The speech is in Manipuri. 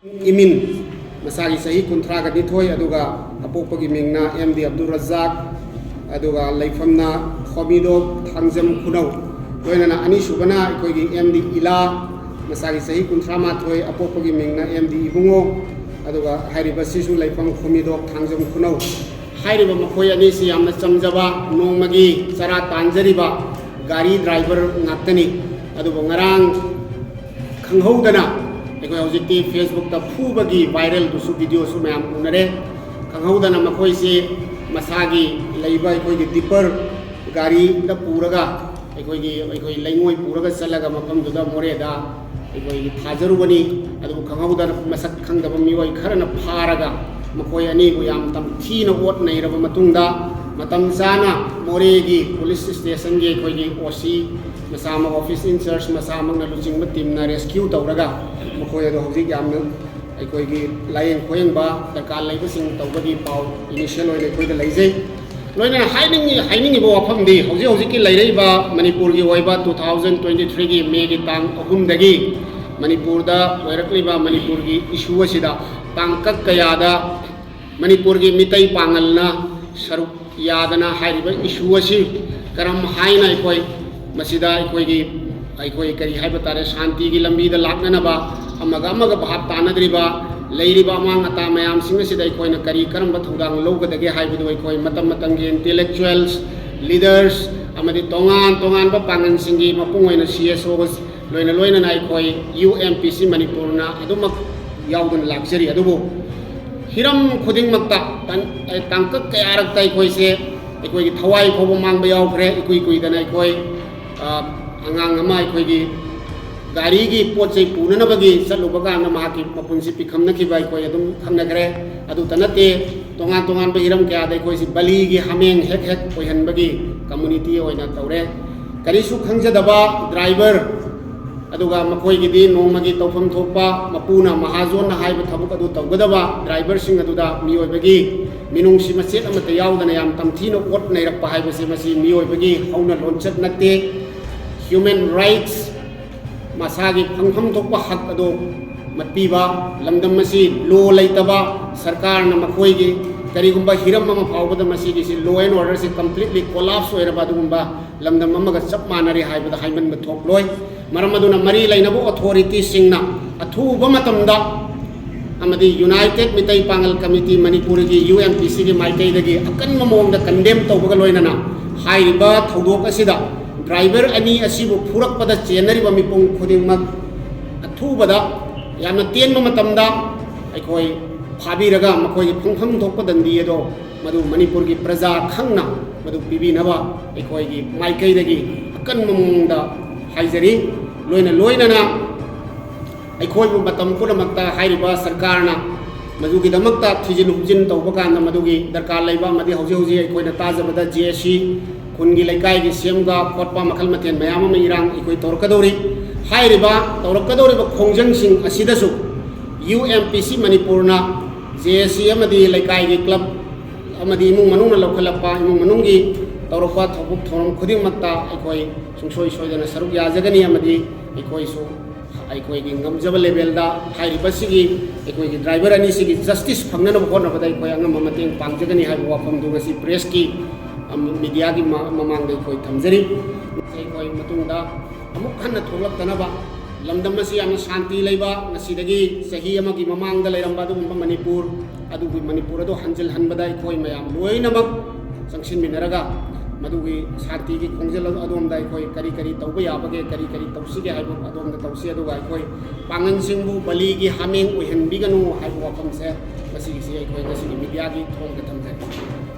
इमिन मसागी सही कुंथ्रागा निथोय अदुगा अपोपगी मिंगना एमडी अब्दुल रज्जाक अदुगा लैफमना खोमिदो थांजम खुनौ लोइनना अनिसुबना अखोगी एमडी इला मसागी सही कुंथ्रा माथोय अपोपगी मिंगना एमडी इबुंगो अदुगा हाइरिबा सिसु लैफम खोमिदो थांजम खुनौ हाइरिबा मखोय अनिसि यामना चमजबा नोंमगी चरा तांजरिबा गाड़ी ड्राइवर नातनी अदुबो ngarang खंगहौदना अखोय हौजिकती फेसबुक ता फूबगी वायरल दुसु वीडियो सु मैम उनरे खंगहौदना मखोय से मसागी लैबा अखोय डिपर गाड़ी दा पूरगा अखोय लैंगोय पूरगा चलगा मफम दुदा मोरेदा अखोय थाजरुबनी अदु खंगहौदना मसक खंगदब मियोय खरना फारगा मखोय अनी बु याम तम थीना ओट नैरबा मतुंगदा मतम चाना मोरेगी पुलिस स्टेशन की अखोय ओसी मसामा ऑफिस इंचार्ज मसामंगना लुचिंग टीमना रेस्क्यू तौरगा मखोय अदो हौजिक यामना अखोयगी लायेंग खोयंबा दरकार लैबसिंग तौबगी पाउ इनिशियल ओइले अखोयदा लैजै लोइना हाइनिंग वाफमदी हौजिक लैरैबा मणिपुर की ओइबा 2023 की मे की तांग 3 दगी मणिपुर दा ओइरक्लिबा मणिपुर की इशू असिदा तांकक कयादा मणिपुर की मितै पांगलना सरुक यादना हाइरिबा इशू असि करम हाइना अखोय मसिदा अखोय करी हाइबा तारे शांति की लंबी दा लाक्ननबा अमगा भाव तानद्रिबा लैरिबा अमांग अता मयाम सिंग असिदा अखोयना करी करम थौदांग लौगदगे हाइबदु अखोय मतम मतंगी इंटेलेक्चुअल्स लीडर्स अमदि तोंगान बा पांगन सिंगी मपुंग ओइना CSOs लोइना अखोय UMPC मणिपुरना अदुमक याउदन लाक्चरी अदुबो हिरम खुदिंग मक्ता तांकक कयारक्ता अखोय से अखोय थवाई फोबो मांगबा याउखरे कुइदना अखोय आंगांग अमा अखोयगी गाड़ी की पोचे पुननबगी चलुबगाना माकी मपुनसी पिखमनखिबा अखोय अदुम खंगनखरे अदुता नते तोंगान हिरम कयादा अखोय सि बली की हमेंग हेक ओइहनबगी कम्युनिटी ओइना तौरे करिसु खंगजदबा ड्राइवर अदुगा मखोयगिदी नोंमगी तौफम थोपा मपुना महाजोन हाइबा थबुक अदु तौगदबा ड्राइवर सिंग अदुदा मियोयबगी मिनुंगसि मचेत अमता याउदना याम तमथीनो ओट नैरक्पा हाइबसे मसि मियोयबगी हौना लोंचत नते ह्यूमन राइट्स मसागी फंगफम थोपा हक अदो मत्पीबा लमदम मसि लो लैतबा सरकार न मखोयगी करीगुंबा हिरम अमा फावबदा मसिगी सि लो एंड ऑर्डर से कंप्लीटली कोलैप्स ओइरबा दुगुंबा लमदम अमगा चप मानरी हाइबदा हाइमन थोपलोय मरम अदुना मरी लैनबो अथॉरिटी सिंगना अथुबा मतमदा अमदी यूनाइटेड मितै पांगल कमिटी मणिपुर की UMPC की माइकैदगी अकन्म मोंगदा कंडेम तौबगा लोइनना हाइरिबा थौदोक असिदा ड्राइवर अनी असिबु फुरकपदा चेनरिबा मिपुंग खुदिंगमक अथुबदा यामना तेनबा मतमदा अखोय फाबिरगा मखोय फंगफम थोपा दंदी अदो मदु मणिपुर की प्रजा खंगना मदु पिबिनबा अखोय की माइकैदगी अकन्म मोंगदा हाइजरी लोइनना अखोयबु मतम पुनमक्ता हाइरिबा सरकारना मदुगिदमक्ता थिजिन हुजिन तौबकांदा मदुगी दरकार लैबा मदि हौजी अखोयना ताजबदा JC खुनगी लैकाई की सेमगा खोटपा मखल मथेन मयाम अमा इरांग अखोय तौरकदौरी हाइरिबा तौरकदौरिबा खोंजंगसिंग असिदसु UMPC मणिपुरना JC अमदि लैकाई की क्लब अमदि इमुंग मनुंगना लौखलप्पा इमुंग मनुंगी तौरपा थौबुक थौरम खुदिंगमक्ता अखोय सुंसोय सोयदना सरुक याजगनी अमदि अखोयसु अखोयगी ngमजब लेवलदा हाइरिबसिगी अखोयगी ड्राइवर अनी सिगी जस्टिस फंगनब होनबदा अखोय अंगम मतेंग पांगजगनी हाइब वाफम दुगसी प्रेस की मीडिया की ममांग अखोय थमजरी अखोय मतुंगदा अमुक हन्ना थोलक्तनबा लमदम असी याम शांति लैबा ngasiदगी सही अमगी ममांगदा लैरंबा दुगुंबा मणिपुर अदुगी मणिपुर अदो हंजल हनबदा अखोय मयाम लोइनमक संगसिन मिनरगा मदुगी शांति की खोंजल अदोमदा अखोय करी तौबा याबगे करी तौसिगे हाइबो अदोमदा तौसि अदुगा अखोय पांगन सिंबु बली की हमेंग ओइहनबिगनु हाइबो वाफम से मसिगी से अखोय ngasiगी मीडिया की थोंग थमजरी।